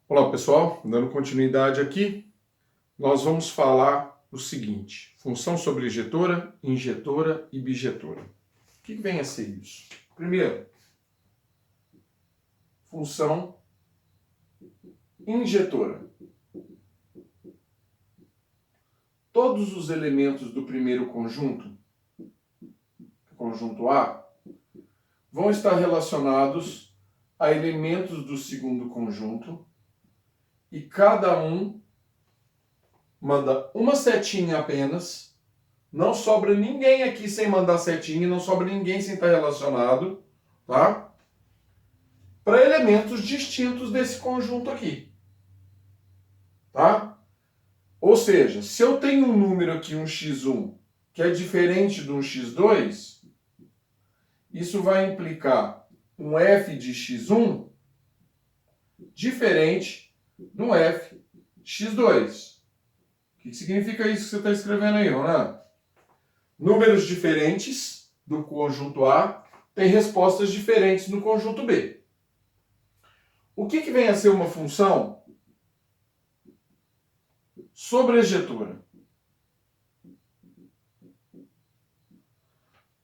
Olá pessoal, dando continuidade aqui, nós vamos falar o seguinte: função sobrejetora, injetora e bijetora. O que vem a ser isso? Primeiro, função injetora. Todos os elementos do primeiro conjunto, conjunto A, vão estar relacionados a elementos do segundo conjunto e cada um manda uma setinha apenas. Não sobra ninguém aqui sem mandar setinha, não sobra ninguém sem estar relacionado, tá? Para elementos distintos desse conjunto aqui, tá? Ou seja, se eu tenho um número aqui, um x1, que é diferente de um x2, isso vai implicar um f de x1 diferente de um f de x2. O que significa isso que você está escrevendo aí, Ronaldo? Números diferentes do conjunto A têm respostas diferentes no conjunto B. O que vem a ser uma função sobrejetora?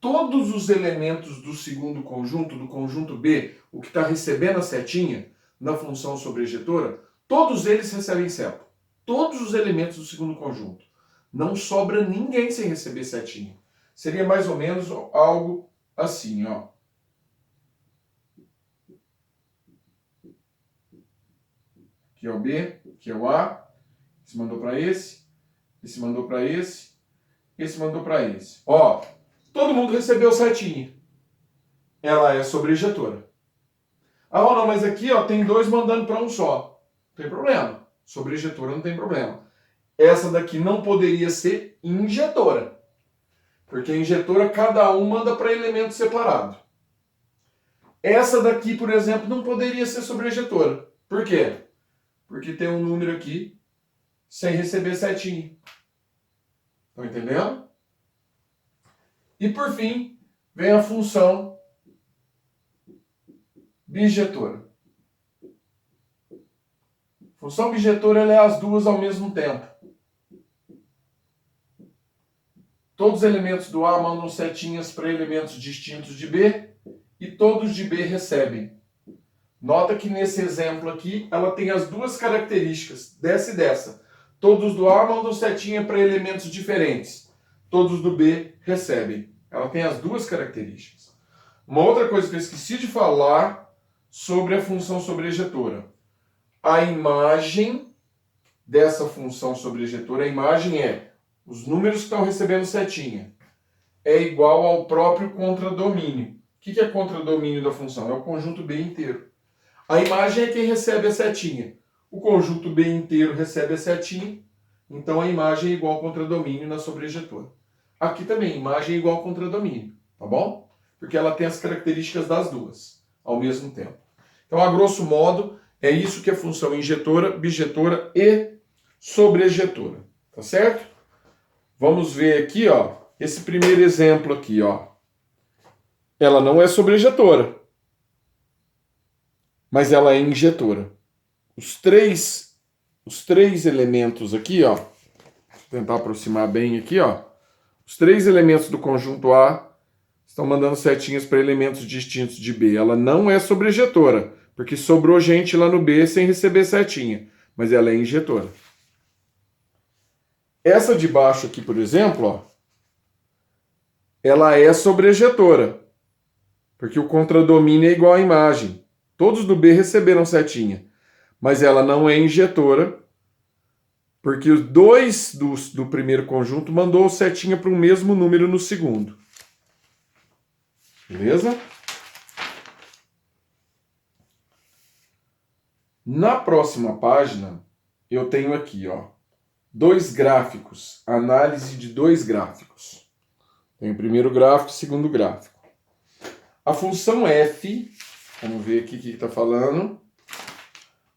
Todos os elementos do segundo conjunto, do conjunto B, o que está recebendo a setinha na função sobrejetora, todos eles recebem cepo. Todos os elementos do segundo conjunto. Não sobra ninguém sem receber setinha. Seria mais ou menos algo assim, ó. Aqui é o B, aqui é o A. Esse mandou para esse mandou para esse mandou para esse. Ó, todo mundo recebeu setinha. Ela é sobrejetora. Ah, não, mas aqui ó, tem dois mandando para um só. Não tem problema. Sobrejetora não tem problema. Essa daqui não poderia ser injetora. Porque a injetora, cada um manda para elemento separado. Essa daqui, por exemplo, não poderia ser sobrejetora. Por quê? Porque tem um número aqui sem receber setinha. Estão entendendo? E por fim, vem a função bijetora. Função bijetora ela é as duas ao mesmo tempo. Todos os elementos do A mandam setinhas para elementos distintos de B e todos de B recebem. Nota que nesse exemplo aqui, ela tem as duas características, dessa e dessa. Todos do A mandam setinha para elementos diferentes. Todos do B recebem. Ela tem as duas características. Uma outra coisa que eu esqueci de falar sobre a função sobrejetora. A imagem dessa função sobrejetora, a imagem é os números que estão recebendo setinha. É igual ao próprio contradomínio. O que é contradomínio da função? É o conjunto B inteiro. A imagem é quem recebe a setinha. O conjunto B inteiro recebe a setinha, então a imagem é igual ao contradomínio na sobrejetora. Aqui também, imagem é igual ao contradomínio, tá bom? Porque ela tem as características das duas, ao mesmo tempo. Então, a grosso modo, é isso que é função injetora, bijetora e sobrejetora, tá certo? Vamos ver aqui, ó, esse primeiro exemplo aqui, ó. Ela não é sobrejetora, mas ela é injetora. Os três elementos aqui, ó, vou tentar aproximar bem aqui, ó. Os três elementos do conjunto A estão mandando setinhas para elementos distintos de B. Ela não é sobrejetora, porque sobrou gente lá no B sem receber setinha, mas ela é injetora. Essa de baixo aqui, por exemplo, ó, ela é sobrejetora, porque o contradomínio é igual à imagem. Todos do B receberam setinha, mas ela não é injetora, porque os dois do primeiro conjunto mandou setinha para o mesmo número no segundo. Beleza? Na próxima página, eu tenho aqui, ó, dois gráficos, análise de dois gráficos. Tem o primeiro gráfico e o segundo gráfico. A função f, vamos ver aqui o que está falando.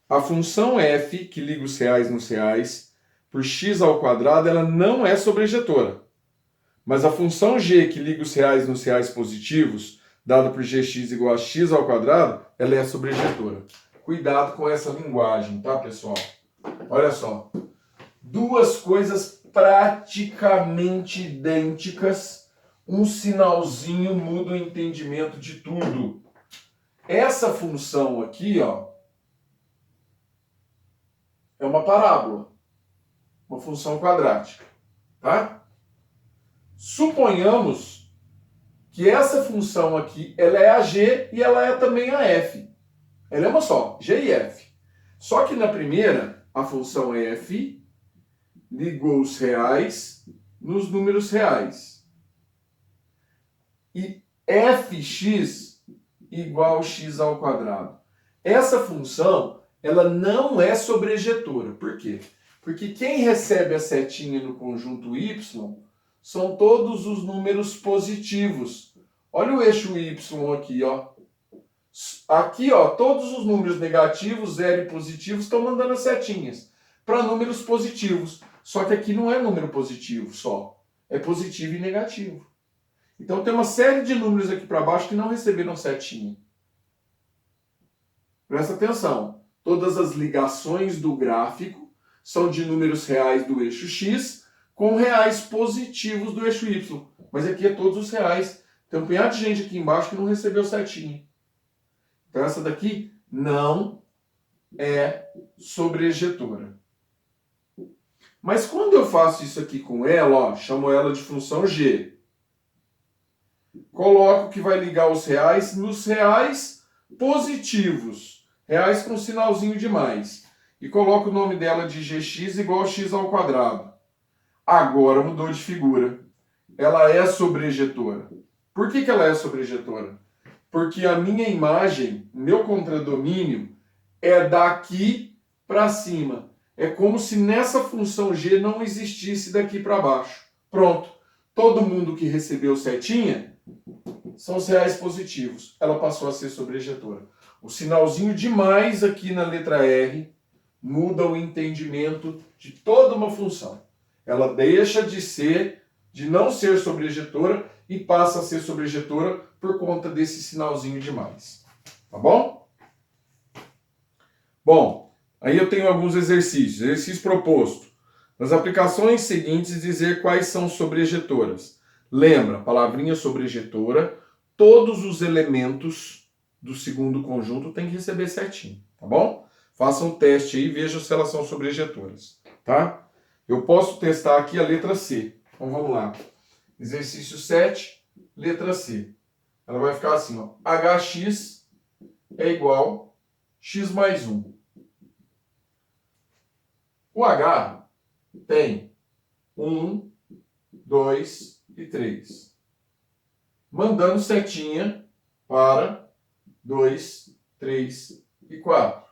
A função f, que liga os reais nos reais, por x ao quadrado, ela não é sobrejetora. Mas a função g, que liga os reais nos reais positivos, dada por gx igual a x ao quadrado, ela é sobrejetora. cuidado com essa linguagem, tá, pessoal? Olha só. Duas coisas praticamente idênticas, um sinalzinho muda o entendimento de tudo. Essa função aqui, ó, é uma parábola, uma função quadrática, tá? Suponhamos que essa função aqui, ela é a g e ela é também a f. Ela é uma só, g e f. Só que na primeira, a função é f ligou os reais nos números reais. E fx igual x ao quadrado. Essa função, ela não é sobrejetora. Por quê? Porque quem recebe a setinha no conjunto y são todos os números positivos. Olha o eixo y aqui, ó. Aqui, ó, todos os números negativos, zero e positivos, estão mandando as setinhas para números positivos. Só que aqui não é número positivo só. É positivo e negativo. Então tem uma série de números aqui para baixo que não receberam setinha. Presta atenção. Todas as ligações do gráfico são de números reais do eixo x com reais positivos do eixo y. Mas aqui é todos os reais. Tem um punhado de gente aqui embaixo que não recebeu setinha. Então essa daqui não é sobrejetora. Mas quando eu faço isso aqui com ela, ó, chamo ela de função g. Coloco que vai ligar os reais nos reais positivos. Reais com sinalzinho de mais. E coloco o nome dela de gx igual a x ao quadrado. Agora mudou de figura. Ela é sobrejetora. Por que ela é sobrejetora? Porque a minha imagem, meu contradomínio, é daqui para cima. É como se nessa função g não existisse daqui para baixo. Pronto. Todo mundo que recebeu setinha são os reais positivos. Ela passou a ser sobrejetora. O sinalzinho de mais aqui na letra R muda o entendimento de toda uma função. Ela deixa de não ser sobrejetora e passa a ser sobrejetora por conta desse sinalzinho de mais. Tá bom? Bom, aí eu tenho alguns exercícios. Exercício proposto. Nas aplicações seguintes, dizer quais são sobrejetoras. Lembra, palavrinha sobrejetora, todos os elementos do segundo conjunto têm que receber certinho, tá bom? Faça um teste aí e veja se elas são sobrejetoras, tá? Eu posso testar aqui a letra C. Então vamos lá. Exercício 7, letra C. Ela vai ficar assim, ó. Hx é igual x mais 1. O H tem 1, 2 e 3. Mandando setinha para 2, 3 e 4.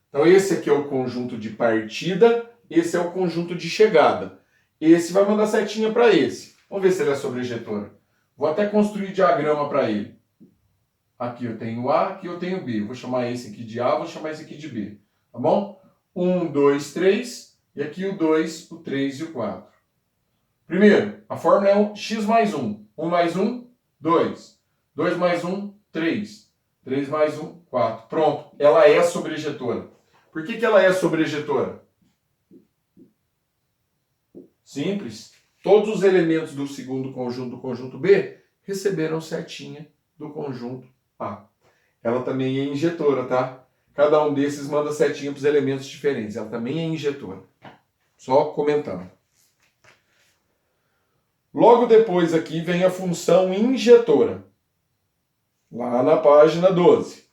Então esse aqui é o conjunto de partida, esse é o conjunto de chegada. Esse vai mandar setinha para esse. Vamos ver se ele é sobrejetor. Vou até construir diagrama para ele. Aqui eu tenho A, aqui eu tenho B. Vou chamar esse aqui de A, vou chamar esse aqui de B. Tá bom? 1, 2, 3. E aqui o 2, o 3 e o 4. Primeiro, a fórmula é x mais 1. 1 mais 1, 2. 2 mais 1, 3. 3 mais 1, 4. Pronto. Ela é sobrejetora. Por que ela é sobrejetora? Simples. Todos os elementos do segundo conjunto do conjunto B receberam setinha do conjunto A. Ela também é injetora, tá? Cada um desses manda setinha para os elementos diferentes. Ela também é injetora. Só comentando. Logo depois aqui vem a função injetora. Lá na página 12.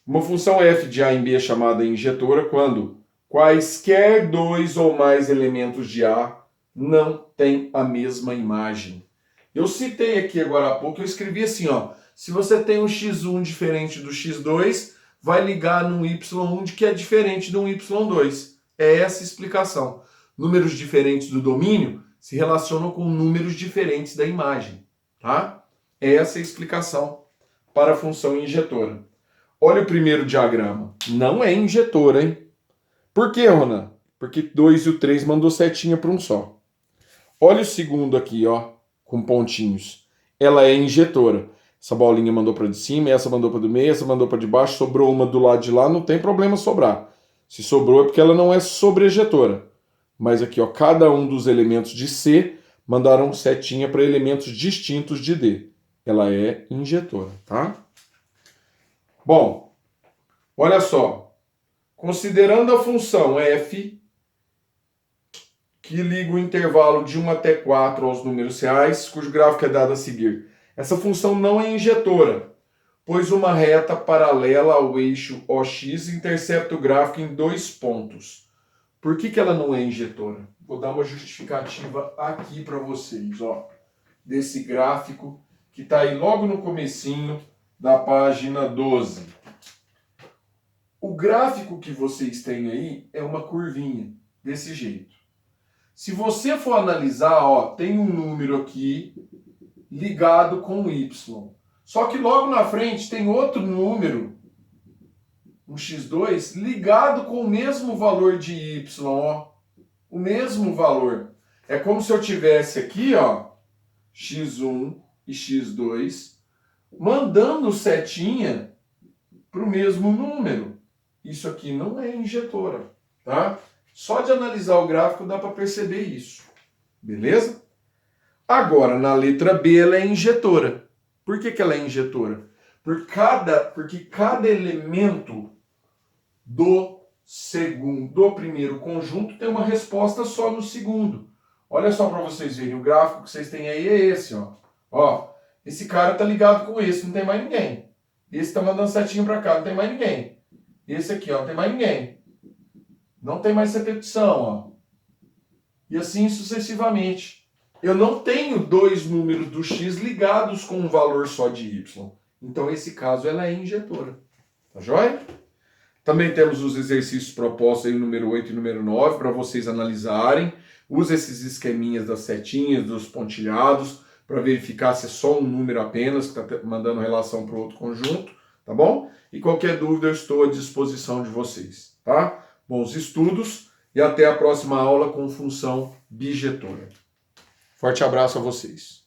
Uma função f de A em B é chamada injetora quando quaisquer dois ou mais elementos de A não têm a mesma imagem. Eu citei aqui agora há pouco, eu escrevi assim, ó. Se você tem um x1 diferente do x2, vai ligar num y1 que é diferente de um y2. É essa a explicação. Números diferentes do domínio se relacionam com números diferentes da imagem, tá? É essa a explicação para a função injetora. Olha o primeiro diagrama. Não é injetora, hein? Por quê, Ronan? Porque 2 e o 3 mandou setinha para um só. Olha o segundo aqui, ó, com pontinhos. Ela é injetora. Essa bolinha mandou para de cima, essa mandou para do meio, essa mandou para de baixo, sobrou uma do lado de lá, não tem problema sobrar. Se sobrou é porque ela não é sobrejetora. Mas aqui, ó, cada um dos elementos de C mandaram setinha para elementos distintos de D. Ela é injetora, tá? Bom, olha só. Considerando a função f, que liga o intervalo de 1 até 4 aos números reais, cujo gráfico é dado a seguir. Essa função não é injetora, pois uma reta paralela ao eixo OX intercepta o gráfico em 2 pontos. Por que ela não é injetora? Vou dar uma justificativa aqui para vocês, ó, desse gráfico que está aí logo no comecinho da página 12. O gráfico que vocês têm aí é uma curvinha, desse jeito. Se você for analisar, ó, tem um número aqui ligado com o Y. Só que logo na frente tem outro número, um x2, ligado com o mesmo valor de Y, ó. O mesmo valor. É como se eu tivesse aqui, ó, x1 e x2, mandando setinha para o mesmo número. Isso aqui não é injetora, tá? Só de analisar o gráfico dá para perceber isso. Beleza? Agora, na letra B, ela é injetora. Por que ela é injetora? Porque cada elemento do primeiro conjunto tem uma resposta só no segundo. Olha só para vocês verem, o gráfico que vocês têm aí é esse, ó. Ó, esse cara tá ligado com esse, não tem mais ninguém. Esse tá mandando setinha para cá, não tem mais ninguém. Esse aqui, ó, não tem mais ninguém. Não tem mais repetição, ó. E assim sucessivamente. Eu não tenho dois números do x ligados com um valor só de y. Então, nesse caso, ela é injetora. Tá joia? Também temos os exercícios propostos aí, número 8 e número 9, para vocês analisarem. Use esses esqueminhas das setinhas, dos pontilhados, para verificar se é só um número apenas que está mandando relação para o outro conjunto, tá bom? E qualquer dúvida eu estou à disposição de vocês, tá? Bons estudos e até a próxima aula com função bijetora. Forte abraço a vocês.